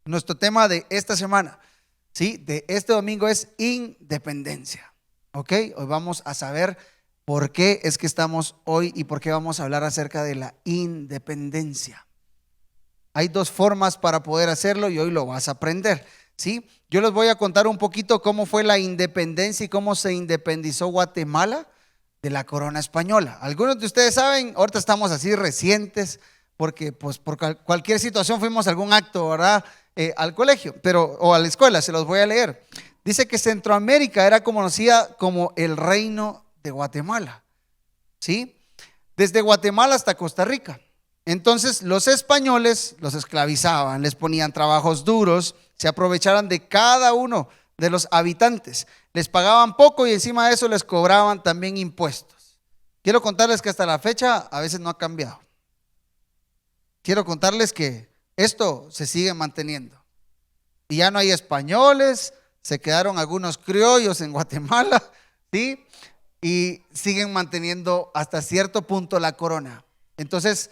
Nuestro tema de esta semana, ¿sí? De este domingo es independencia. ¿Ok? Hoy vamos a saber por qué es que estamos hoy y por qué vamos a hablar acerca de la independencia. Hay dos formas para poder hacerlo y hoy lo vas a aprender, ¿sí? Yo les voy a contar un poquito cómo fue la independencia y cómo se independizó Guatemala de la corona española. Algunos de ustedes saben, ahorita estamos así recientes porque pues por cualquier situación fuimos a algún acto, ¿verdad? Al colegio, o a la escuela, se los voy a leer. Dice que Centroamérica era conocida como el reino de Guatemala, ¿sí? Desde Guatemala hasta Costa Rica. Entonces los españoles los esclavizaban, les ponían trabajos duros, se aprovechaban de cada uno de los habitantes, les pagaban poco y encima de eso les cobraban también impuestos. Quiero contarles que hasta la fecha a veces no ha cambiado. Quiero contarles que esto se sigue manteniendo y ya no hay españoles, se quedaron algunos criollos en Guatemala, ¿sí? Y siguen manteniendo hasta cierto punto la corona. Entonces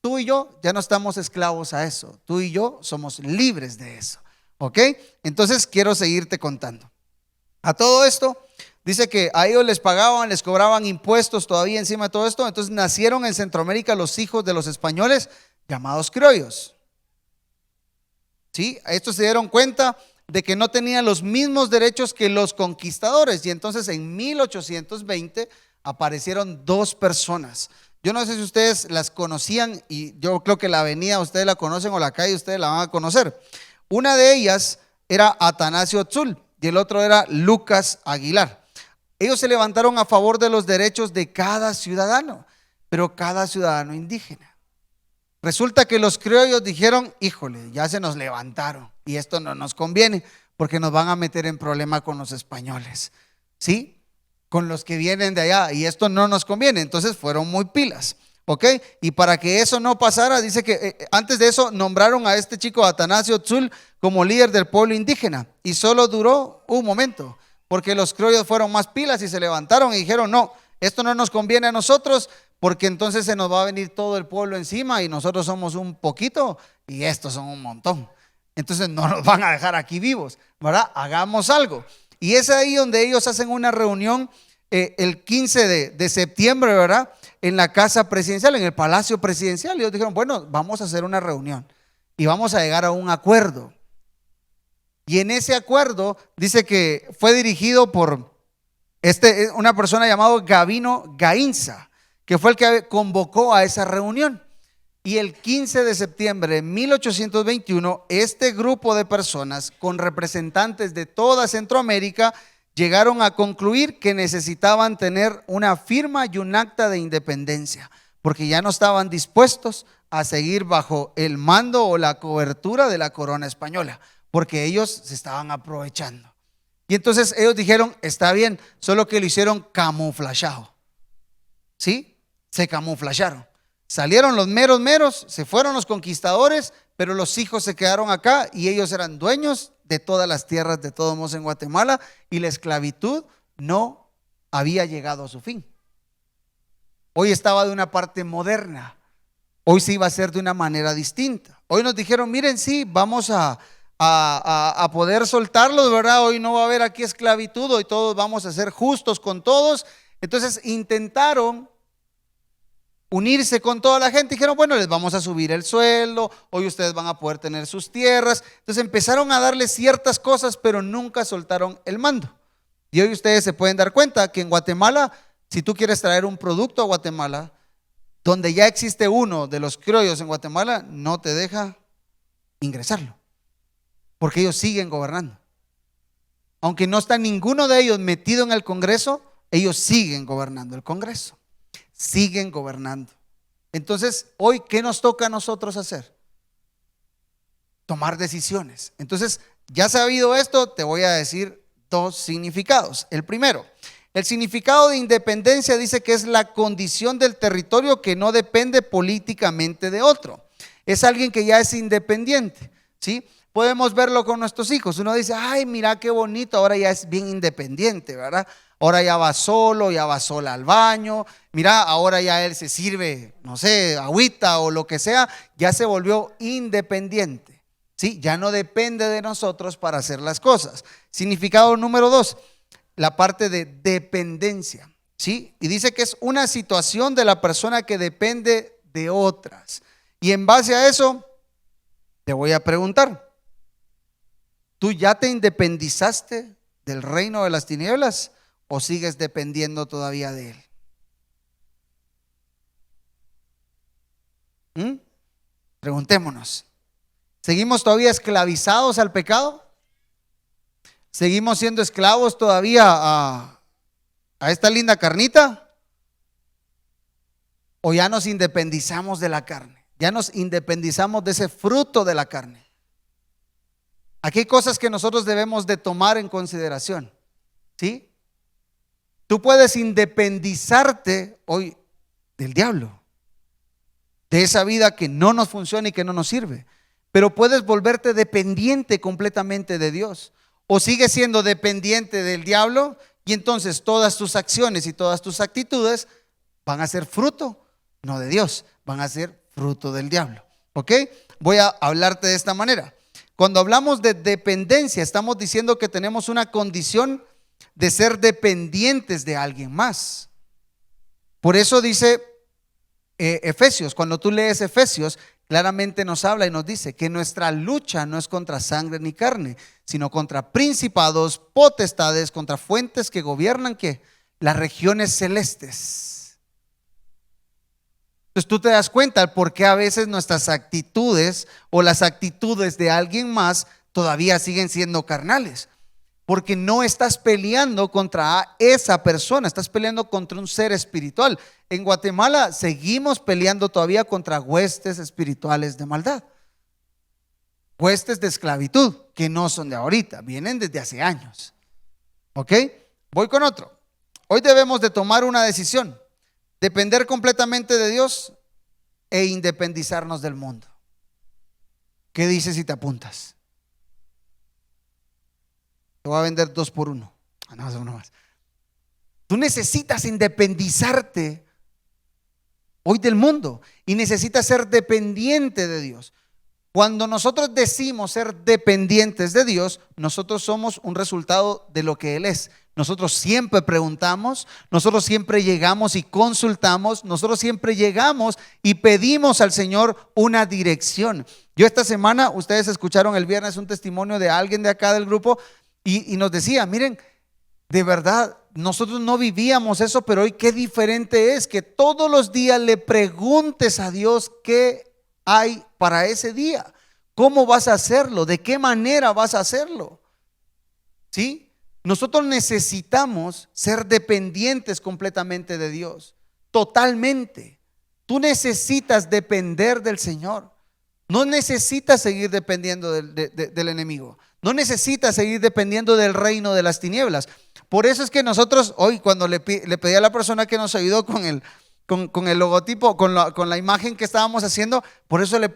tú y yo ya no estamos esclavos a eso, tú y yo somos libres de eso, ¿ok? Entonces quiero seguirte contando. A todo esto, dice que a ellos les pagaban, les cobraban impuestos todavía encima de todo esto. Entonces nacieron en Centroamérica los hijos de los españoles llamados criollos, ¿sí? Estos se dieron cuenta de que no tenían los mismos derechos que los conquistadores y entonces en 1820 aparecieron dos personas. Yo no sé si ustedes las conocían y yo creo que la avenida ustedes la conocen o la calle ustedes la van a conocer. Una de ellas era Atanasio Tzul y el otro era Lucas Aguilar. Ellos se levantaron a favor de los derechos de cada ciudadano, pero cada ciudadano indígena. Resulta que los criollos dijeron, híjole, ya se nos levantaron y esto no nos conviene porque nos van a meter en problema con los españoles, ¿sí? Con los que vienen de allá y esto no nos conviene. Entonces fueron muy pilas, ¿ok? Y para que eso no pasara, dice que antes de eso nombraron a este chico Atanasio Tzul como líder del pueblo indígena y solo duró un momento porque los criollos fueron más pilas y se levantaron y dijeron, no, esto no nos conviene a nosotros porque entonces se nos va a venir todo el pueblo encima y nosotros somos un poquito y estos son un montón. Entonces no nos van a dejar aquí vivos, ¿verdad? Hagamos algo. Y es ahí donde ellos hacen una reunión el 15 de septiembre, ¿verdad? En la casa presidencial, en el palacio presidencial. Y ellos dijeron, bueno, vamos a hacer una reunión y vamos a llegar a un acuerdo. Y en ese acuerdo dice que fue dirigido por una persona llamada Gavino Gainza, que fue el que convocó a esa reunión. Y el 15 de septiembre de 1821, este grupo de personas con representantes de toda Centroamérica llegaron a concluir que necesitaban tener una firma y un acta de independencia, porque ya no estaban dispuestos a seguir bajo el mando o la cobertura de la corona española, porque ellos se estaban aprovechando. Y entonces ellos dijeron, está bien, solo que lo hicieron camuflajeado, ¿sí? Se camuflajearon. Salieron los meros, se fueron los conquistadores, pero los hijos se quedaron acá y ellos eran dueños de todas las tierras de todos modos en Guatemala y la esclavitud no había llegado a su fin. Hoy estaba de una parte moderna, hoy se iba a hacer de una manera distinta. Hoy nos dijeron, miren, sí, vamos a poder soltarlos, ¿verdad? Hoy no va a haber aquí esclavitud, hoy todos vamos a ser justos con todos. Entonces intentaron unirse con toda la gente, dijeron, bueno, les vamos a subir el sueldo, hoy ustedes van a poder tener sus tierras. Entonces empezaron a darles ciertas cosas, pero nunca soltaron el mando. Y hoy ustedes se pueden dar cuenta que en Guatemala, si tú quieres traer un producto a Guatemala, donde ya existe uno de los criollos en Guatemala, no te deja ingresarlo, porque ellos siguen gobernando. Aunque no está ninguno de ellos metido en el Congreso, ellos siguen gobernando el Congreso. Siguen gobernando. Entonces, hoy, ¿qué nos toca a nosotros hacer? Tomar decisiones. Entonces, ya sabido esto, te voy a decir dos significados. El primero, el significado de independencia dice que es la condición del territorio que no depende políticamente de otro. Es alguien que ya es independiente, ¿sí? Podemos verlo con nuestros hijos. Uno dice, ay, mira qué bonito, ahora ya es bien independiente, ¿verdad? Ahora ya va solo, ya va sola al baño. Mira, ahora ya él se sirve, no sé, agüita o lo que sea, ya se volvió independiente. ¿sí? Ya no depende de nosotros para hacer las cosas. Significado número 2, la parte de dependencia, ¿sí? Y dice que es una situación de la persona que depende de otras. Y en base a eso, te voy a preguntar, ¿tú ya te independizaste del reino de las tinieblas o sigues dependiendo todavía de él? Preguntémonos, ¿seguimos todavía esclavizados al pecado? ¿Seguimos siendo esclavos todavía a esta linda carnita? ¿O ya nos independizamos de la carne? Ya nos independizamos de ese fruto de la carne. Aquí hay cosas que nosotros debemos de tomar en consideración, ¿sí? Tú puedes independizarte hoy del diablo, de esa vida que no nos funciona y que no nos sirve, pero puedes volverte dependiente completamente de Dios, o sigues siendo dependiente del diablo y entonces todas tus acciones y todas tus actitudes van a ser fruto, no de Dios, van a ser fruto del diablo. ¿Ok? Voy a hablarte de esta manera. Cuando hablamos de dependencia, estamos diciendo que tenemos una condición de ser dependientes de alguien más. Por eso dice Efesios, cuando tú lees Efesios, claramente nos habla y nos dice que nuestra lucha no es contra sangre ni carne, sino contra principados, potestades, contra fuentes que gobiernan ¿qué? Las regiones celestes. Entonces tú te das cuenta por qué a veces nuestras actitudes o las actitudes de alguien más todavía siguen siendo carnales. Porque no estás peleando contra esa persona, estás peleando contra un ser espiritual. En Guatemala seguimos peleando todavía contra huestes espirituales de maldad, huestes de esclavitud, que no son de ahorita, vienen desde hace años. ¿Ok? Voy con otro. Hoy debemos de tomar una decisión, depender completamente de Dios e independizarnos del mundo. ¿Qué dices si te apuntas? Te voy a vender 2 por 1. No, uno más. Tú necesitas independizarte hoy del mundo y necesitas ser dependiente de Dios. Cuando nosotros decimos ser dependientes de Dios, nosotros somos un resultado de lo que Él es. Nosotros siempre preguntamos, nosotros siempre llegamos y consultamos, nosotros siempre llegamos y pedimos al Señor una dirección. Yo esta semana, ustedes escucharon el viernes un testimonio de alguien de acá del grupo y nos decía, miren, de verdad, nosotros no vivíamos eso, pero hoy qué diferente es que todos los días le preguntes a Dios qué hay para ese día, cómo vas a hacerlo, de qué manera vas a hacerlo. ¿Sí? Nosotros necesitamos ser dependientes completamente de Dios, totalmente. Tú necesitas depender del Señor. No necesitas seguir dependiendo del enemigo. No necesitas seguir dependiendo del reino de las tinieblas. Por eso es que nosotros hoy, cuando le pedí a la persona que nos ayudó con el logotipo, con la imagen que estábamos haciendo, por eso le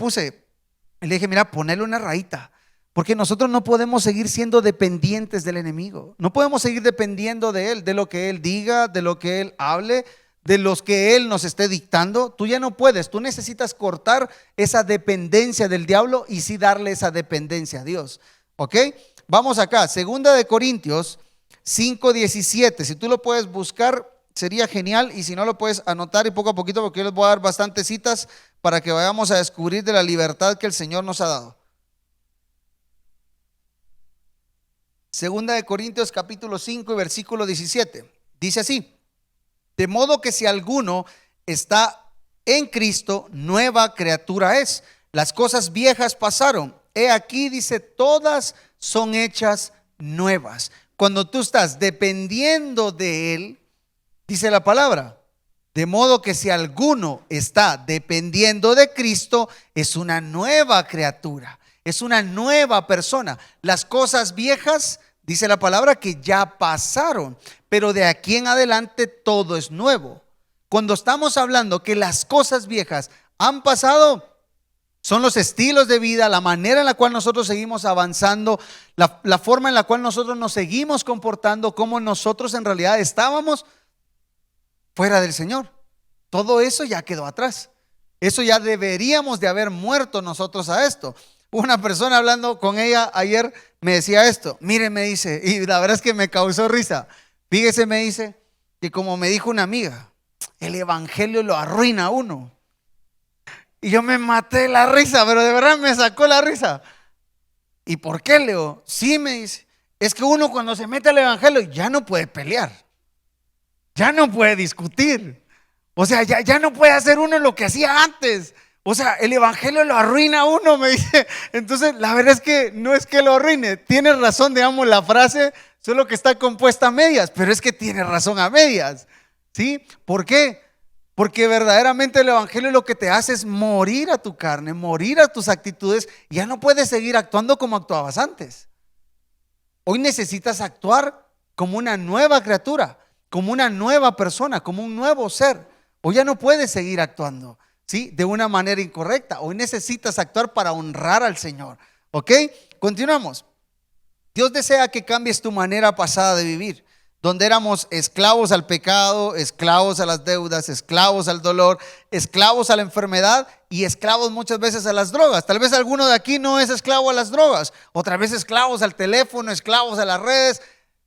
dije, mira, ponele una rayita. Porque nosotros no podemos seguir siendo dependientes del enemigo. No podemos seguir dependiendo de él, de lo que él diga, de lo que él hable, de los que él nos esté dictando. Tú ya no puedes. Tú necesitas cortar esa dependencia del diablo y sí darle esa dependencia a Dios. ¿Ok? Vamos acá, 2 Corintios 5:17. Si tú lo puedes buscar, sería genial. Y si no, lo puedes anotar y poco a poquito, porque yo les voy a dar bastantes citas para que vayamos a descubrir de la libertad que el Señor nos ha dado. 2 Corintios capítulo 5 y versículo 17. Dice así: de modo que si alguno está en Cristo, nueva criatura es. Las cosas viejas pasaron. He aquí, dice, todas son hechas nuevas. Cuando tú estás dependiendo de Él, dice la palabra, de modo que si alguno está dependiendo de Cristo, es una nueva criatura, es una nueva persona. Las cosas viejas, dice la palabra, que ya pasaron, pero de aquí en adelante todo es nuevo. Cuando estamos hablando que las cosas viejas han pasado, son los estilos de vida, la manera en la cual nosotros seguimos avanzando, la forma en la cual nosotros nos seguimos comportando, como nosotros en realidad estábamos fuera del Señor. Todo eso ya quedó atrás. Eso ya deberíamos de haber muerto nosotros a esto. Una persona hablando con ella ayer me decía esto. Mire, me dice, y la verdad es que me causó risa. Fíjese, me dice, que como me dijo una amiga, el evangelio lo arruina a uno. Y yo me maté la risa, pero de verdad me sacó la risa. ¿Y por qué, Leo? Sí, me dice, es que uno cuando se mete al evangelio ya no puede pelear, ya no puede discutir. O sea, ya no puede hacer uno lo que hacía antes. O sea, el evangelio lo arruina a uno, me dice. Entonces, la verdad es que no es que lo arruine. Tiene razón, digamos, la frase, solo que está compuesta a medias, pero es que tiene razón a medias. ¿Sí? ¿Por qué? Porque verdaderamente el evangelio lo que te hace es morir a tu carne, morir a tus actitudes. Y ya no puedes seguir actuando como actuabas antes. Hoy necesitas actuar como una nueva criatura, como una nueva persona, como un nuevo ser. Hoy ya no puedes seguir actuando, ¿sí?, de una manera incorrecta. Hoy necesitas actuar para honrar al Señor. ¿Ok? Continuamos. Dios desea que cambies tu manera pasada de vivir, donde éramos esclavos al pecado, esclavos a las deudas, esclavos al dolor, esclavos a la enfermedad y esclavos muchas veces a las drogas. Tal vez alguno de aquí no es esclavo a las drogas, otra vez esclavos al teléfono, esclavos a las redes.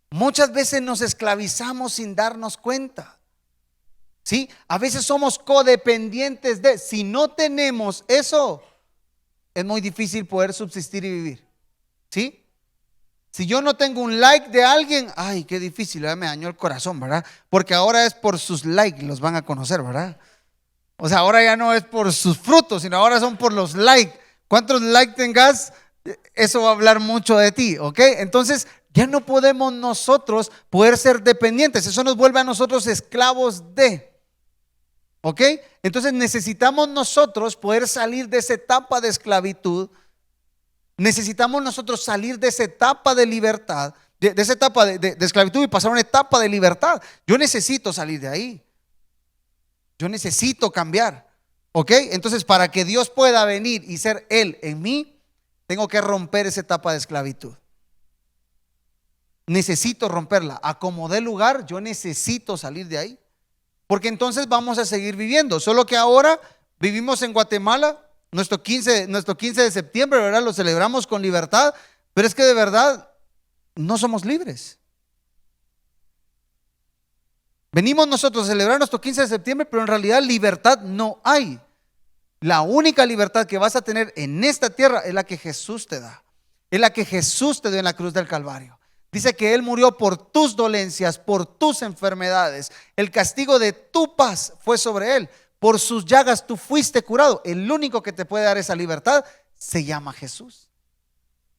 Muchas veces nos esclavizamos sin darnos cuenta. ¿Sí? A veces somos codependientes de. Si no tenemos eso, es muy difícil poder subsistir y vivir. ¿Sí? Si yo no tengo un like de alguien, ay, qué difícil, me dañó el corazón, ¿verdad? Porque ahora es por sus likes los van a conocer, ¿verdad? O sea, ahora ya no es por sus frutos, sino ahora son por los likes. ¿Cuántos likes tengas? Eso va a hablar mucho de ti, ¿ok? Entonces, ya no podemos nosotros poder ser dependientes. Eso nos vuelve a nosotros esclavos de. ¿Ok? Entonces necesitamos nosotros poder salir de esa etapa de esclavitud. Necesitamos nosotros salir de esa etapa de libertad, de esa etapa de esclavitud y pasar a una etapa de libertad. Yo necesito salir de ahí. Yo necesito cambiar. ¿Ok? Entonces, para que Dios pueda venir y ser Él en mí, tengo que romper esa etapa de esclavitud. Necesito romperla. A como dé lugar, yo necesito salir de ahí. Porque entonces vamos a seguir viviendo. Solo que ahora vivimos en Guatemala. Nuestro 15 de septiembre, ¿verdad? Lo celebramos con libertad. Pero es que de verdad no somos libres. Venimos nosotros a celebrar nuestro 15 de septiembre, pero en realidad libertad no hay. La única libertad que vas a tener en esta tierra es la que Jesús te da. Es la que Jesús te dio en la cruz del Calvario. Dice que Él murió por tus dolencias, por tus enfermedades. El castigo de tu paz fue sobre Él. Por sus llagas tú fuiste curado. El único que te puede dar esa libertad se llama Jesús.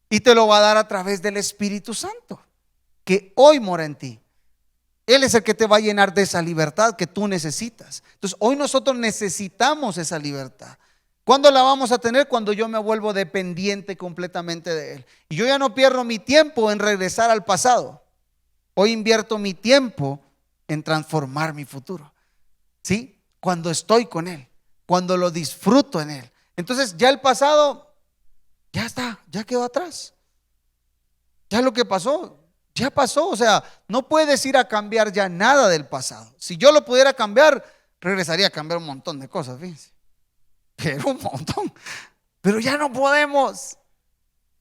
Y te lo va a dar a través del Espíritu Santo, que hoy mora en ti. Él es el que te va a llenar de esa libertad que tú necesitas. Entonces hoy nosotros necesitamos esa libertad. ¿Cuándo la vamos a tener? Cuando yo me vuelvo dependiente completamente de Él. Y yo ya no pierdo mi tiempo en regresar al pasado. Hoy invierto mi tiempo en transformar mi futuro. ¿Sí? Cuando estoy con Él, cuando lo disfruto en Él. Entonces ya el pasado, ya está, ya quedó atrás. Ya lo que pasó, ya pasó. O sea, no puedes ir a cambiar ya nada del pasado. Si yo lo pudiera cambiar, regresaría a cambiar un montón de cosas, fíjense. Pero un montón. Pero ya no podemos.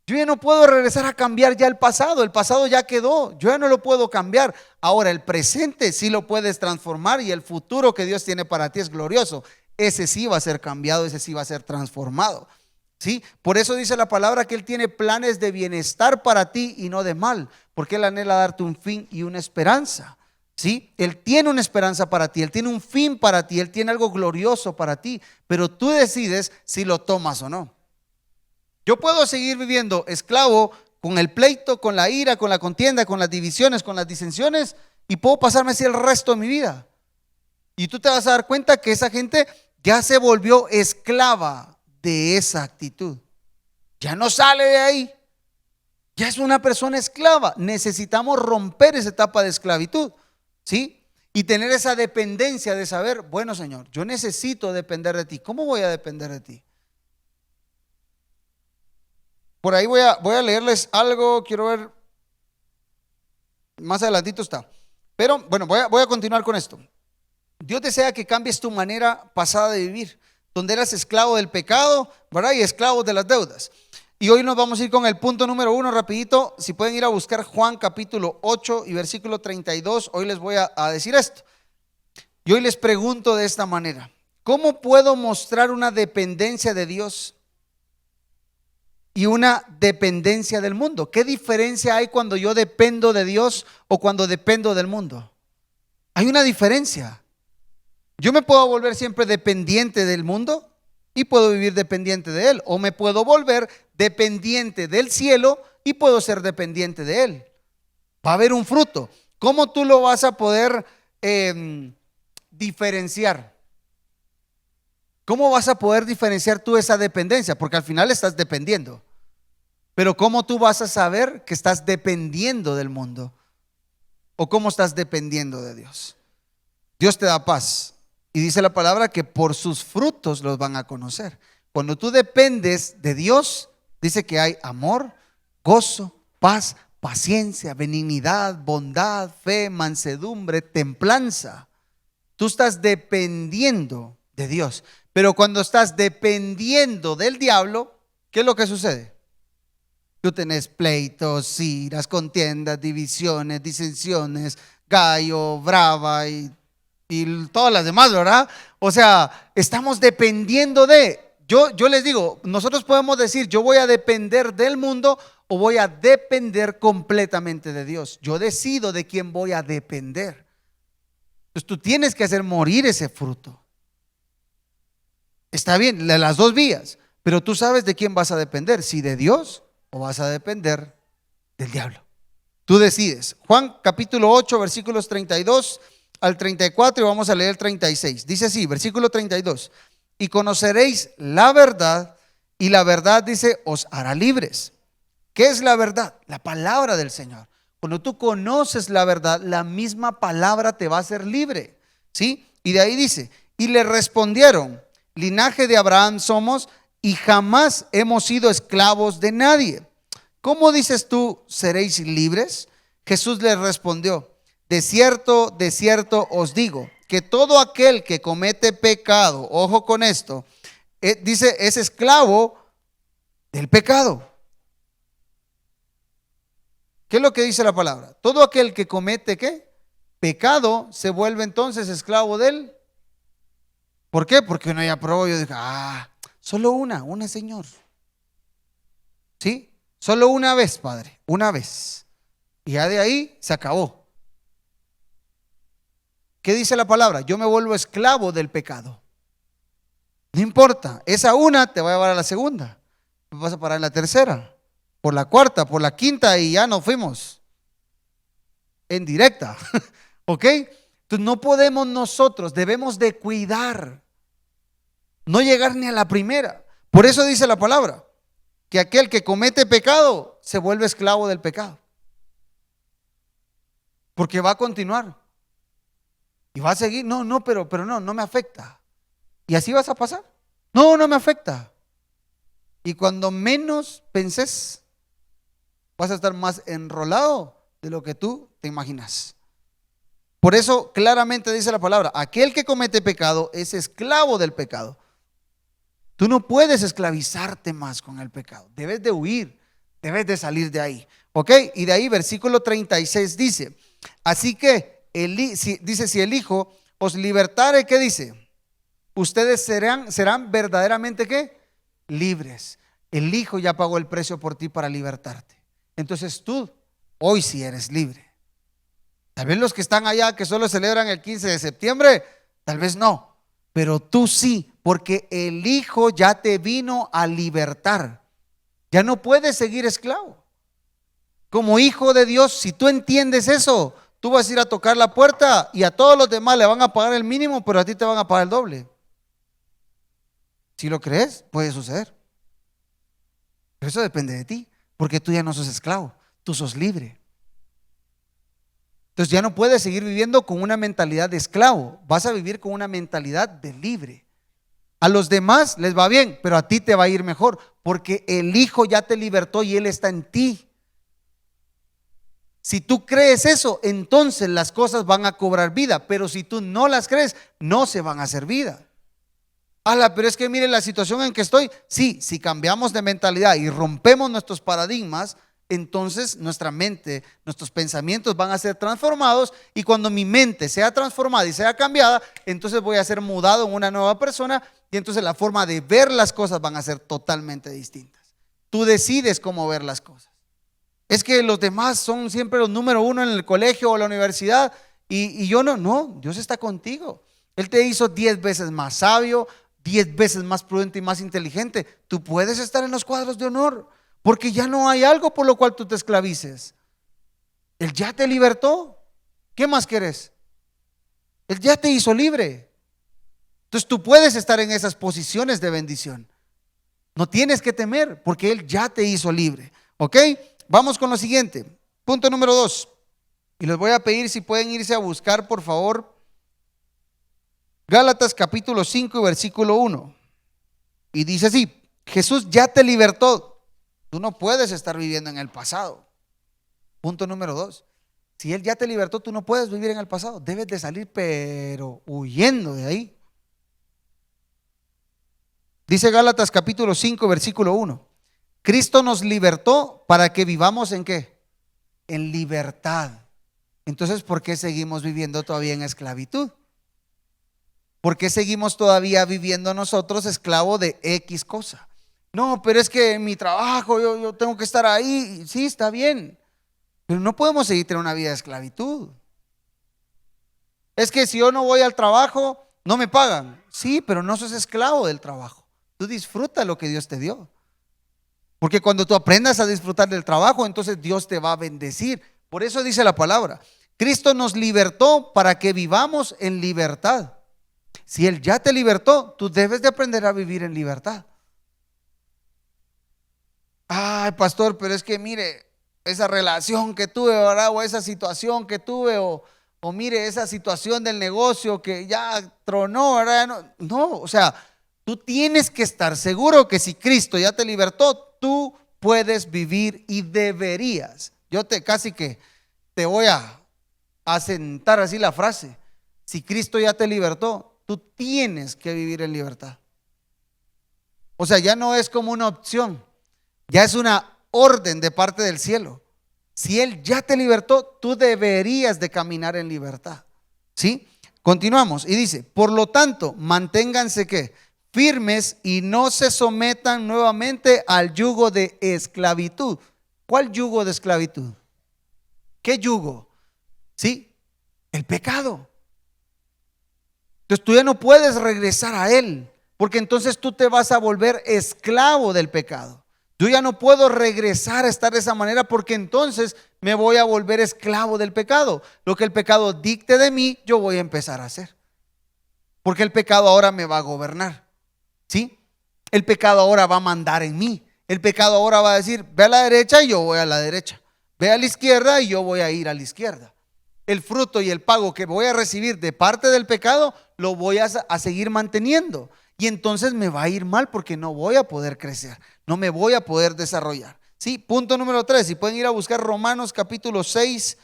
Yo ya no puedo regresar a cambiar ya el pasado. El pasado ya quedó. Yo ya no lo puedo cambiar. Ahora el presente sí lo puedes transformar. Y el futuro que Dios tiene para ti es glorioso. Ese sí va a ser cambiado. Ese sí va a ser transformado. ¿Sí? Por eso dice la palabra que Él tiene planes de bienestar para ti y no de mal. Porque Él anhela darte un fin y una esperanza. ¿Sí? Él tiene una esperanza para ti, Él tiene un fin para ti, Él tiene algo glorioso para ti, pero tú decides si lo tomas o no. Yo puedo seguir viviendo esclavo con el pleito, con la ira, con la contienda, con las divisiones, con las disensiones, y puedo pasarme así el resto de mi vida. Y tú te vas a dar cuenta que esa gente ya se volvió esclava de esa actitud. Ya no sale de ahí. Ya es una persona esclava. Necesitamos romper esa etapa de esclavitud. ¿Sí? Y tener esa dependencia de saber, bueno, Señor, yo necesito depender de ti. ¿Cómo voy a depender de ti? Por ahí voy a leerles algo, quiero ver, más adelantito está. Pero bueno, voy a continuar con esto. Dios desea que cambies tu manera pasada de vivir, donde eras esclavo del pecado, ¿verdad? Y esclavo de las deudas. Y hoy nos vamos a ir con el punto número 1 rapidito. Si pueden ir a buscar Juan capítulo 8 y versículo 32, hoy les voy a decir esto. Y hoy les pregunto de esta manera: ¿cómo puedo mostrar una dependencia de Dios y una dependencia del mundo? ¿Qué diferencia hay cuando yo dependo de Dios o cuando dependo del mundo? Hay una diferencia. Yo me puedo volver siempre dependiente del mundo y puedo vivir dependiente de él, o me puedo volver dependiente del cielo y puedo ser dependiente de él. Va a haber un fruto. ¿Cómo tú lo vas a poder diferenciar? ¿Cómo vas a poder diferenciar tú esa dependencia? Porque al final estás dependiendo. Pero ¿cómo tú vas a saber que estás dependiendo del mundo? ¿O cómo estás dependiendo de Dios? Dios te da paz. Y dice la palabra que por sus frutos los van a conocer. Cuando tú dependes de Dios, dice que hay amor, gozo, paz, paciencia, benignidad, bondad, fe, mansedumbre, templanza. Tú estás dependiendo de Dios. Pero cuando estás dependiendo del diablo, ¿qué es lo que sucede? Tú tenés pleitos, iras, contiendas, divisiones, disensiones, gallo, brava y todas las demás, ¿verdad? O sea, estamos dependiendo de. Yo les digo, nosotros podemos decir, yo voy a depender del mundo o voy a depender completamente de Dios. Yo decido de quién voy a depender. Entonces tú tienes que hacer morir ese fruto. Está bien, las dos vías, pero tú sabes de quién vas a depender, si de Dios o vas a depender del diablo. Tú decides. Juan capítulo 8, versículos 32 al 34 y vamos a leer el 36. Dice así, versículo 32: y conoceréis la verdad, y la verdad, dice, os hará libres. ¿Qué es la verdad? La palabra del Señor. Cuando tú conoces la verdad, la misma palabra te va a hacer libre, ¿sí? Y de ahí dice, y le respondieron: linaje de Abraham somos y jamás hemos sido esclavos de nadie. ¿Cómo dices tú, seréis libres? Jesús les respondió: de cierto os digo, que todo aquel que comete pecado, ojo con esto, dice, es esclavo del pecado. ¿Qué es lo que dice la palabra? Todo aquel que comete, ¿qué? Pecado, se vuelve entonces esclavo del. ¿Por qué? Porque no ya probó. Yo dije, solo una Señor. ¿Sí? Solo una vez, Padre, una vez. Y ya de ahí se acabó. ¿Qué dice la palabra? Yo me vuelvo esclavo del pecado. No importa, esa una te va a llevar a la segunda. Vas a parar en la tercera, por la cuarta, por la quinta y ya nos fuimos en directa. ¿Ok? Entonces no podemos nosotros, debemos de cuidar, no llegar ni a la primera. Por eso dice la palabra, que aquel que comete pecado se vuelve esclavo del pecado. Porque va a continuar. Y va a seguir, pero no me afecta. Y así vas a pasar. No me afecta. Y cuando menos penses, vas a estar más enrolado de lo que tú te imaginas. Por eso claramente dice la palabra, aquel que comete pecado es esclavo del pecado. Tú no puedes esclavizarte más con el pecado. Debes de huir, debes de salir de ahí. ¿Ok? Y de ahí versículo 36 dice, así que dice, si el Hijo os libertare, ¿qué dice? Ustedes serán verdaderamente, ¿qué? Libres. El Hijo ya pagó el precio por ti para libertarte. Entonces tú hoy sí eres libre. Tal vez los que están allá que solo celebran el 15 de septiembre, tal vez no, pero tú sí, porque el Hijo ya te vino a libertar. Ya no puedes seguir esclavo. Como hijo de Dios, si tú entiendes eso, tú vas a ir a tocar la puerta y a todos los demás le van a pagar el mínimo, pero a ti te van a pagar el doble. Si lo crees, puede suceder. Pero eso depende de ti, porque tú ya no sos esclavo, tú sos libre. Entonces ya no puedes seguir viviendo con una mentalidad de esclavo, vas a vivir con una mentalidad de libre. A los demás les va bien, pero a ti te va a ir mejor, porque el Hijo ya te libertó y Él está en ti. Si tú crees eso, entonces las cosas van a cobrar vida, pero si tú no las crees, no se van a hacer vida. Ala, pero es que mire la situación en que estoy. Sí, si cambiamos de mentalidad y rompemos nuestros paradigmas, entonces nuestra mente, nuestros pensamientos van a ser transformados, y cuando mi mente sea transformada y sea cambiada, entonces voy a ser mudado en una nueva persona, y entonces la forma de ver las cosas van a ser totalmente distintas. Tú decides cómo ver las cosas. Es que los demás son siempre los número uno en el colegio o la universidad, y yo no, Dios está contigo. Él te hizo 10 veces más sabio, 10 veces más prudente y más inteligente. Tú puedes estar en los cuadros de honor, porque ya no hay algo por lo cual tú te esclavices. Él ya te libertó. ¿Qué más querés? Él ya te hizo libre. Entonces tú puedes estar en esas posiciones de bendición. No tienes que temer, porque Él ya te hizo libre. ¿Ok? Vamos con lo siguiente. Punto número 2. Y les voy a pedir si pueden irse a buscar, por favor, Gálatas capítulo 5 y versículo 1. Y dice así: Jesús ya te libertó. Tú no puedes estar viviendo en el pasado. Punto número 2. Si Él ya te libertó, tú no puedes vivir en el pasado. Debes de salir, pero huyendo de ahí. Dice Gálatas capítulo 5, versículo 1. Cristo nos libertó para que vivamos ¿en qué? En libertad. Entonces, ¿por qué seguimos viviendo todavía en esclavitud? ¿Por qué seguimos todavía viviendo nosotros esclavo de X cosa? No, pero es que en mi trabajo yo tengo que estar ahí. Sí, está bien, pero no podemos seguir teniendo una vida de esclavitud. Es que si yo no voy al trabajo, no me pagan. Sí, pero no sos esclavo del trabajo. Tú disfruta lo que Dios te dio. Porque cuando tú aprendas a disfrutar del trabajo, entonces Dios te va a bendecir. Por eso dice la palabra: Cristo nos libertó para que vivamos en libertad. Si Él ya te libertó, tú debes de aprender a vivir en libertad. Ay, pastor, pero es que mire, esa relación que tuve, ¿verdad? O esa situación que tuve, o mire esa situación del negocio que ya tronó, ¿verdad? No, o sea, tú tienes que estar seguro que si Cristo ya te libertó, tú puedes vivir y deberías. Yo casi que te voy a sentar así la frase: si Cristo ya te libertó, tú tienes que vivir en libertad. O sea, ya no es como una opción, ya es una orden de parte del cielo. Si Él ya te libertó, tú deberías de caminar en libertad. ¿Sí? Continuamos y dice: por lo tanto, manténganse ¿qué? Firmes y no se sometan nuevamente al yugo de esclavitud. ¿Cuál yugo de esclavitud? ¿Qué yugo? ¿Sí? El pecado. Entonces tú ya no puedes regresar a él, porque entonces tú te vas a volver esclavo del pecado. Yo ya no puedo regresar a estar de esa manera, porque entonces me voy a volver esclavo del pecado. Lo que el pecado dicte de mí, yo voy a empezar a hacer, porque el pecado ahora me va a gobernar. ¿Sí? El pecado ahora va a mandar en mí. El pecado ahora va a decir: ve a la derecha y yo voy a la derecha. Ve a la izquierda y yo voy a ir a la izquierda. El fruto y el pago que voy a recibir de parte del pecado lo voy a seguir manteniendo. Y entonces me va a ir mal, porque no voy a poder crecer, no me voy a poder desarrollar. ¿Sí? Punto número 3. Si pueden ir a buscar Romanos capítulo 6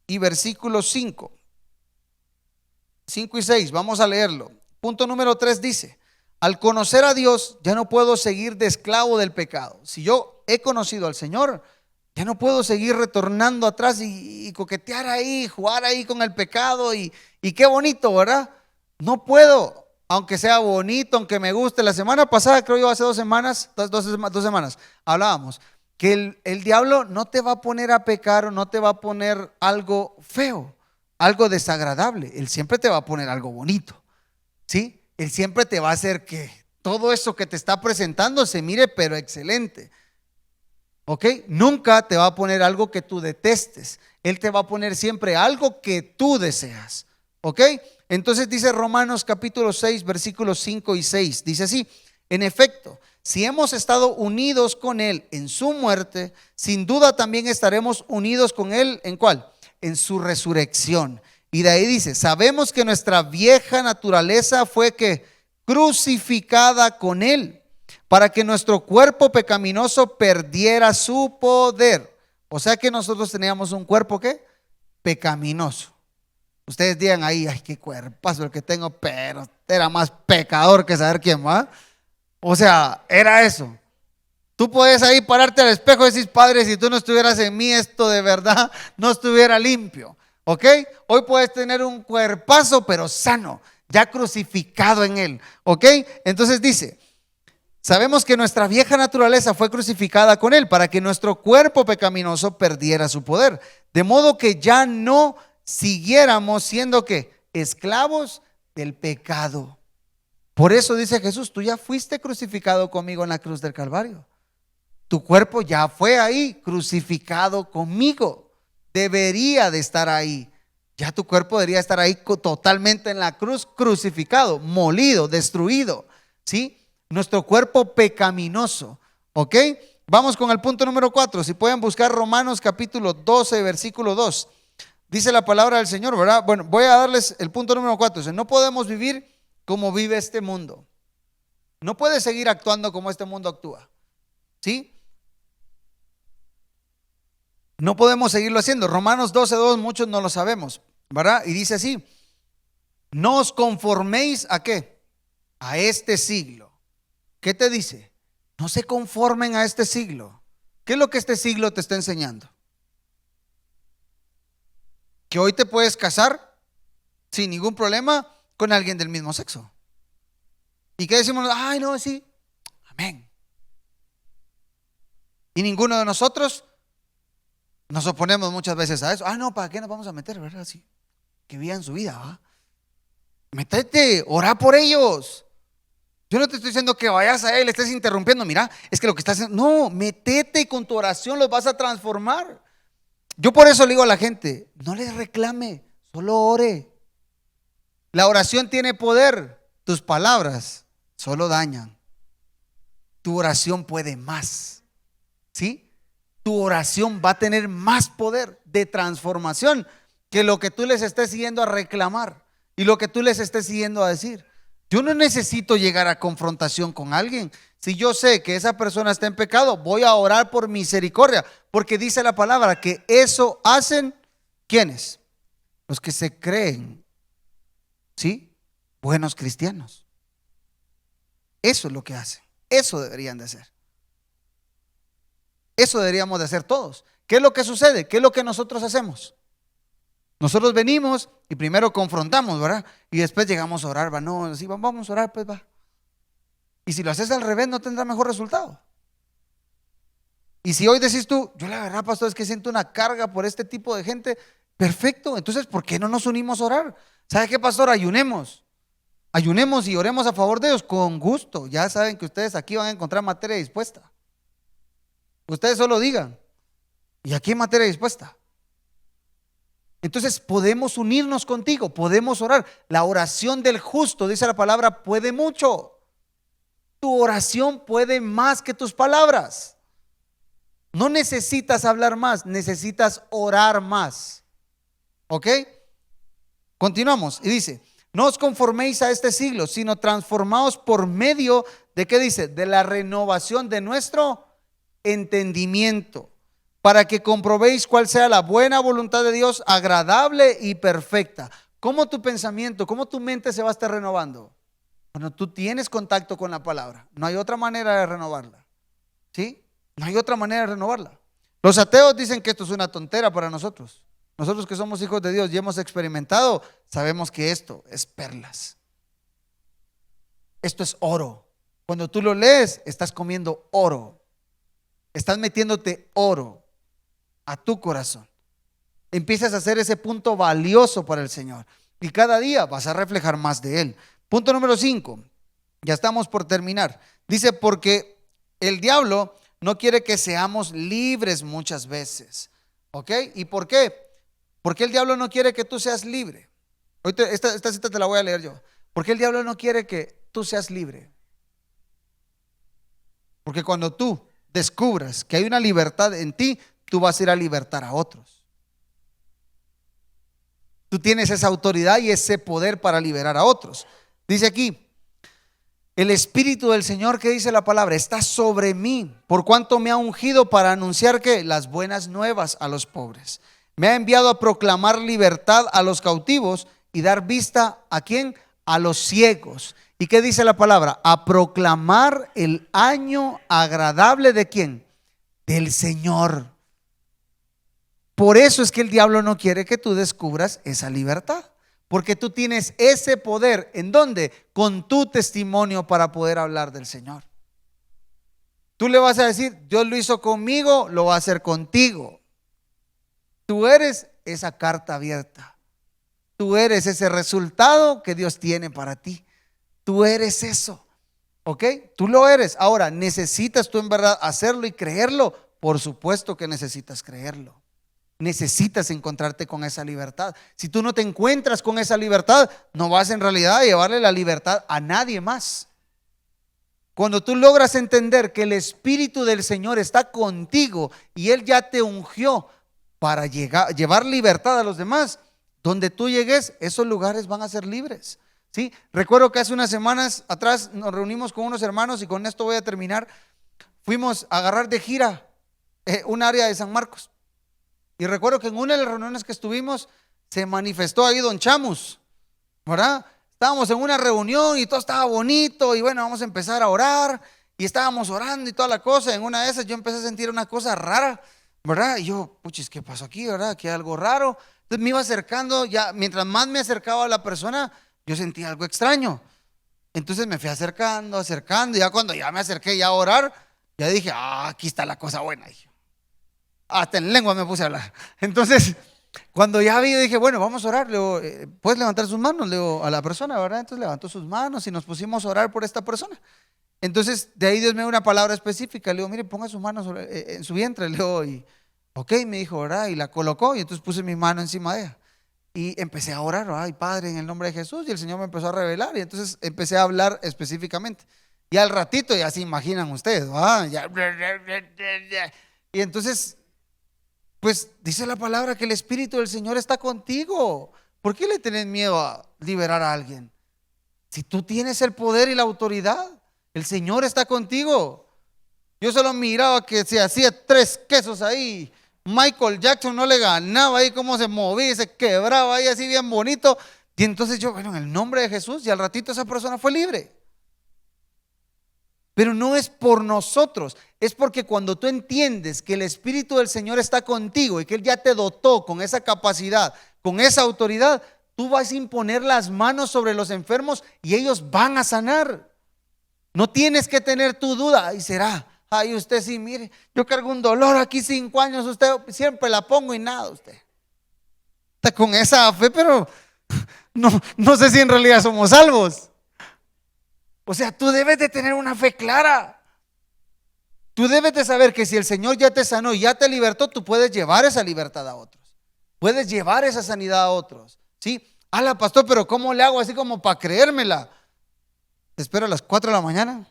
y versículos 5 y 6. Vamos a leerlo. Punto número 3 dice: al conocer a Dios, ya no puedo seguir de esclavo del pecado. Si yo he conocido al Señor, ya no puedo seguir retornando atrás y coquetear ahí, jugar ahí con el pecado y qué bonito, ¿verdad? No puedo, aunque sea bonito, aunque me guste. La semana pasada, creo yo, hace 2 semanas, dos semanas, hablábamos que el diablo no te va a poner a pecar, o no te va a poner algo feo, algo desagradable. Él siempre te va a poner algo bonito, ¿sí? Él siempre te va a hacer que todo eso que te está presentando se mire pero excelente. ¿Ok? Nunca te va a poner algo que tú detestes. Él te va a poner siempre algo que tú deseas. ¿Ok? Entonces dice Romanos capítulo 6 versículos 5 y 6. Dice así: en efecto, si hemos estado unidos con Él en su muerte, sin duda también estaremos unidos con Él. ¿En cuál? En su resurrección. Y de ahí dice: sabemos que nuestra vieja naturaleza fue que crucificada con Él, para que nuestro cuerpo pecaminoso perdiera su poder. O sea que nosotros teníamos un cuerpo ¿qué? Pecaminoso. Ustedes digan ahí, ay, qué cuerpazo el que tengo, pero era más pecador que saber quién va. O sea, era eso. Tú puedes ahí pararte al espejo y decir, Padre, si tú no estuvieras en mí, esto de verdad no estuviera limpio. ¿Ok? Hoy puedes tener un cuerpazo, pero sano, ya crucificado en él. ¿Ok? Entonces dice, sabemos que nuestra vieja naturaleza fue crucificada con él para que nuestro cuerpo pecaminoso perdiera su poder. De modo que ya no siguiéramos siendo que esclavos del pecado. Por eso dice Jesús, tú ya fuiste crucificado conmigo en la cruz del Calvario. Tu cuerpo ya fue ahí crucificado conmigo. Debería de estar ahí. Ya tu cuerpo debería estar ahí totalmente en la cruz, crucificado, molido, destruido. ¿Sí? Nuestro cuerpo pecaminoso. ¿Ok? Vamos con el punto número 4. Si pueden buscar Romanos capítulo 12, versículo 2. Dice la palabra del Señor, ¿verdad? Bueno, voy a darles el punto número 4. Dice, no podemos vivir como vive este mundo. No puedes seguir actuando como este mundo actúa. ¿Sí? No podemos seguirlo haciendo. Romanos 12:2, muchos no lo sabemos, ¿verdad? Y dice así, no os conforméis ¿a qué? A este siglo. ¿Qué te dice? No se conformen a este siglo. ¿Qué es lo que este siglo te está enseñando? Que hoy te puedes casar sin ningún problema con alguien del mismo sexo. ¿Y qué decimos? Ay, no, sí, amén. Y ninguno de nosotros nos oponemos muchas veces a eso. Ah, no, ¿para qué nos vamos a meter, verdad? Así, que vivan su vida, ¿va? Métete, orá por ellos. Yo no te estoy diciendo que vayas a él, le estés interrumpiendo. Mira, es que lo que estás haciendo, no, métete y con tu oración los vas a transformar. Yo por eso le digo a la gente, no les reclame, solo ore. La oración tiene poder, tus palabras solo dañan. Tu oración puede más, ¿sí? Tu oración va a tener más poder de transformación que lo que tú les estés siguiendo a reclamar y lo que tú les estés siguiendo a decir. Yo no necesito llegar a confrontación con alguien. Si yo sé que esa persona está en pecado, voy a orar por misericordia, porque dice la palabra que eso hacen, ¿quiénes? Los que se creen, ¿sí? Buenos cristianos. Eso es lo que hacen. Eso deberían de hacer. Eso deberíamos de hacer todos. ¿Qué es lo que sucede? ¿Qué es lo que nosotros hacemos? Nosotros venimos y primero confrontamos, ¿verdad? Y después llegamos a orar, ¿va? No, sí, vamos a orar, pues va. Y si lo haces al revés, no tendrá mejor resultado. Y si hoy decís tú, yo la verdad, pastor, es que siento una carga por este tipo de gente, perfecto. Entonces, ¿por qué no nos unimos a orar? ¿Sabe qué, pastor? Ayunemos. Ayunemos y oremos a favor de ellos con gusto. Ya saben que ustedes aquí van a encontrar materia dispuesta. Ustedes solo digan. Y aquí hay materia dispuesta. Entonces podemos unirnos contigo, podemos orar. La oración del justo, dice la palabra, puede mucho. Tu oración puede más que tus palabras. No necesitas hablar más, necesitas orar más. ¿Ok? Continuamos y dice, no os conforméis a este siglo, sino transformaos por medio de, ¿qué dice? De la renovación de nuestro entendimiento, para que comprobéis cuál sea la buena voluntad de Dios, agradable y perfecta. ¿Cómo tu pensamiento, cómo tu mente se va a estar renovando? Bueno, tú tienes contacto con la palabra. No hay otra manera de renovarla. ¿Sí? No hay otra manera de renovarla. Los ateos dicen que esto es una tontera para nosotros. Nosotros que somos hijos de Dios y hemos experimentado, sabemos que esto es perlas. Esto es oro. Cuando tú lo lees, estás comiendo oro. Estás metiéndote oro a tu corazón. Empiezas a hacer ese punto valioso para el Señor. Y cada día vas a reflejar más de Él. Punto número 5. Ya estamos por terminar. Dice, porque el diablo no quiere que seamos libres muchas veces. ¿Ok? ¿Y por qué? Porque el diablo no quiere que tú seas libre. Ahorita esta cita te la voy a leer yo. Porque el diablo no quiere que tú seas libre. Porque cuando tú descubras que hay una libertad en ti, tú vas a ir a libertar a otros. Tú tienes esa autoridad y ese poder para liberar a otros. Dice aquí, el Espíritu del Señor, que dice la palabra, está sobre mí, por cuanto me ha ungido para anunciar que las buenas nuevas a los pobres. Me ha enviado a proclamar libertad a los cautivos y dar vista ¿a quién? A los ciegos. ¿Y qué dice la palabra? A proclamar el año agradable ¿de quién? Del Señor. Por eso es que el diablo no quiere que tú descubras esa libertad. Porque tú tienes ese poder. ¿En dónde? Con tu testimonio para poder hablar del Señor. Tú le vas a decir, Dios lo hizo conmigo, lo va a hacer contigo. Tú eres esa carta abierta. Tú eres ese resultado que Dios tiene para ti. Tú eres eso. ¿Ok? Tú lo eres. Ahora, ¿necesitas tú en verdad hacerlo y creerlo? Por supuesto que necesitas creerlo. Necesitas encontrarte con esa libertad. Si tú no te encuentras con esa libertad, no vas en realidad a llevarle la libertad a nadie más. Cuando tú logras entender que el Espíritu del Señor está contigo y Él ya te ungió para llevar libertad a los demás, donde tú llegues, esos lugares van a ser libres. ¿Sí? Recuerdo que hace unas semanas atrás nos reunimos con unos hermanos y con esto voy a terminar. Fuimos a agarrar de gira un área de San Marcos. Y recuerdo que en una de las reuniones que estuvimos se manifestó ahí don Chamus, ¿verdad? Estábamos en una reunión y todo estaba bonito y bueno, vamos a empezar a orar y estábamos orando y toda la cosa. En una de esas yo empecé a sentir una cosa rara, ¿verdad? Y yo, puchis, ¿qué pasó aquí, verdad? Aquí hay algo raro. Entonces me iba acercando, ya mientras más me acercaba a la persona, yo sentía algo extraño. Entonces me fui acercando y ya cuando ya me acerqué ya a orar, ya dije, aquí está la cosa buena. Hasta en lengua me puse a hablar. Entonces, cuando ya vi, dije, bueno, vamos a orar. Le digo, ¿puedes levantar sus manos? Le digo a la persona, ¿verdad? Entonces levantó sus manos y nos pusimos a orar por esta persona. Entonces, de ahí Dios me dio una palabra específica. Le digo, mire, ponga sus manos en su vientre. Le digo, ok, me dijo, ¿verdad? Y la colocó y entonces puse mi mano encima de ella. Y empecé a orar, ay Padre, en el nombre de Jesús. Y el Señor me empezó a revelar y entonces empecé a hablar específicamente. Y al ratito, ya se imaginan ustedes, y entonces, pues dice la palabra que el Espíritu del Señor está contigo. ¿Por qué le tenés miedo a liberar a alguien? Si tú tienes el poder y la autoridad, el Señor está contigo. Yo solo miraba que se hacía 3 quesos ahí. Michael Jackson no le ganaba ahí, cómo se movía, se quebraba ahí así bien bonito. Y entonces yo, bueno, en el nombre de Jesús, y al ratito esa persona fue libre. Pero no es por nosotros, es porque cuando tú entiendes que el Espíritu del Señor está contigo y que Él ya te dotó con esa capacidad, con esa autoridad, tú vas a imponer las manos sobre los enfermos y ellos van a sanar. No tienes que tener tu duda. Ay, será, ay, usted sí, mire, yo cargo un dolor aquí 5 años, usted siempre la pongo y nada, usted está con esa fe, pero no sé si en realidad somos salvos. O sea, tú debes de tener una fe clara. Tú debes de saber que si el Señor ya te sanó y ya te libertó, tú puedes llevar esa libertad a otros. Puedes llevar esa sanidad a otros. ¿Sí? Ala, pastor, pero ¿cómo le hago así como para creérmela? Te espero a las 4 de la mañana.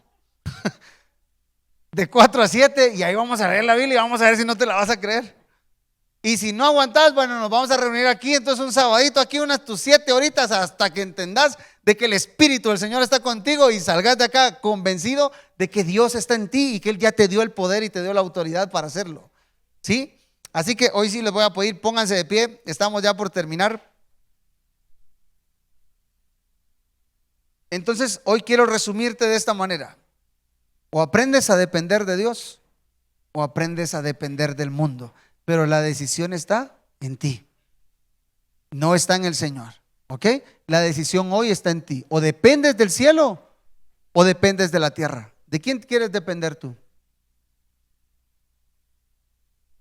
De 4 a 7 y ahí vamos a leer la Biblia y vamos a ver si no te la vas a creer. Y si no aguantas, bueno, nos vamos a reunir aquí, entonces un sabadito aquí, unas tus 7 horitas hasta que entendas de que el Espíritu del Señor está contigo y salgas de acá convencido de que Dios está en ti y que Él ya te dio el poder y te dio la autoridad para hacerlo. ¿Sí? Así que hoy sí les voy a pedir, pónganse de pie, estamos ya por terminar. Entonces, hoy quiero resumirte de esta manera. O aprendes a depender de Dios o aprendes a depender del mundo. Pero la decisión está en ti. No está en el Señor. ¿Ok? La decisión hoy está en ti. O dependes del cielo o dependes de la tierra. ¿De quién quieres depender tú?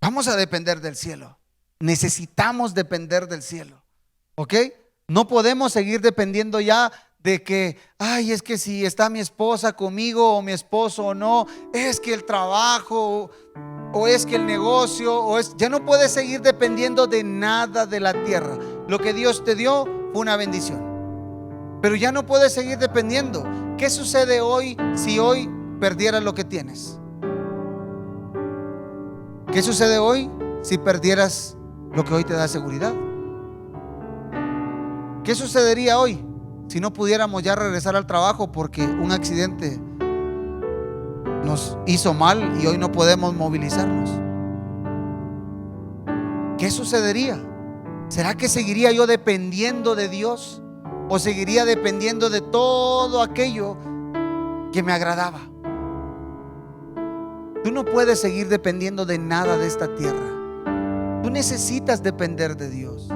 Vamos a depender del cielo. Necesitamos depender del cielo. ¿Ok? No podemos seguir dependiendo ya de que, ay, es que si está mi esposa conmigo o mi esposo o no, es que el trabajo o es que el negocio ya no puedes seguir dependiendo de nada de la tierra. Lo que Dios te dio fue una bendición, pero ya no puedes seguir dependiendo. ¿Qué sucede hoy si hoy perdieras lo que tienes? ¿Qué sucede hoy si perdieras lo que hoy te da seguridad? ¿Qué sucedería hoy si no pudiéramos ya regresar al trabajo porque un accidente nos hizo mal y hoy no podemos movilizarnos? ¿qué sucedería? ¿Será que seguiría yo dependiendo de Dios o seguiría dependiendo de todo aquello que me agradaba? Tú no puedes seguir dependiendo de nada de esta tierra. Tú necesitas depender de Dios.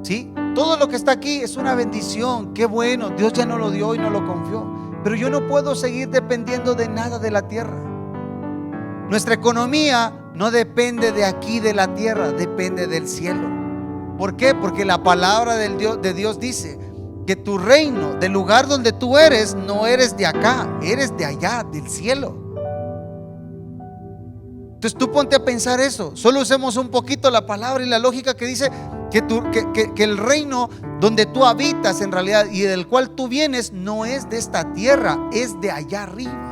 ¿Sí? Todo lo que está aquí es una bendición. Qué bueno, Dios ya no lo dio y no lo confió. Pero yo no puedo seguir dependiendo de nada de la tierra. Nuestra economía no depende de aquí, de la tierra, depende del cielo. ¿Por qué? Porque la palabra de Dios dice que tu reino, del lugar donde tú eres, no eres de acá, eres de allá, del cielo. Entonces tú ponte a pensar eso. Solo usemos un poquito la palabra y la lógica que dice que el reino donde tú habitas en realidad y del cual tú vienes no es de esta tierra, es de allá arriba.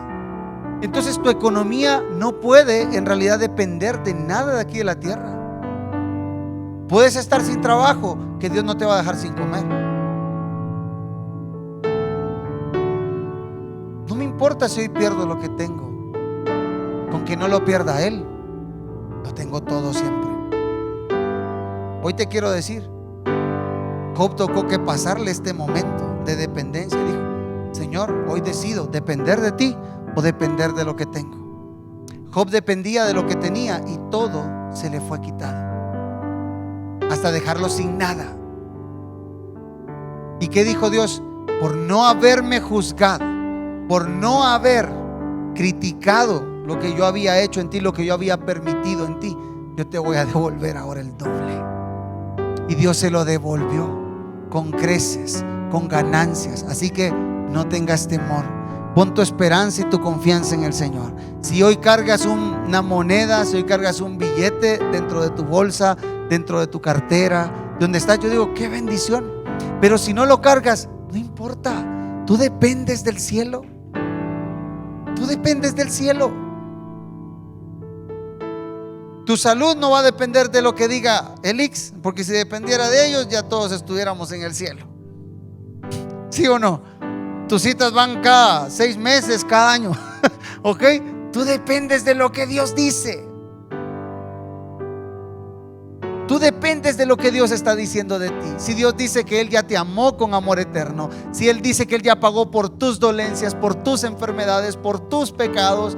Entonces tu economía no puede en realidad depender de nada de aquí de la tierra. Puedes estar sin trabajo, que Dios no te va a dejar sin comer. No me importa si hoy pierdo lo que tengo, con que no lo pierda Él, lo tengo todo siempre. Hoy te quiero decir, Job tocó que pasarle este momento de dependencia. Dijo: Señor, hoy decido depender de ti o depender de lo que tengo. Job dependía de lo que tenía y todo se le fue quitado, hasta dejarlo sin nada. ¿Y qué dijo Dios? Por no haberme juzgado, por no haber criticado lo que yo había hecho en ti, lo que yo había permitido en ti, yo te voy a devolver ahora el doble. Y Dios se lo devolvió con creces, con ganancias. Así que no tengas temor. Pon tu esperanza y tu confianza en el Señor. Si hoy cargas una moneda, si hoy cargas un billete dentro de tu bolsa, dentro de tu cartera, donde estás, yo digo, qué bendición. Pero si no lo cargas, no importa. Tú dependes del cielo. Tú dependes del cielo. Tu salud no va a depender de lo que diga el IX, porque si dependiera de ellos ya todos estuviéramos en el cielo. ¿Sí o no? Tus citas van cada 6 meses, cada año. ¿Ok? Tú dependes de lo que Dios dice. Tú dependes de lo que Dios está diciendo de ti. Si Dios dice que Él ya te amó con amor eterno, si Él dice que Él ya pagó por tus dolencias, por tus enfermedades, por tus pecados,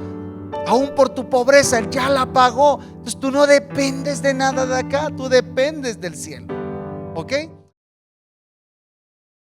aún por tu pobreza, Él ya la pagó. Entonces tú no dependes de nada de acá, tú dependes del cielo. ¿Ok?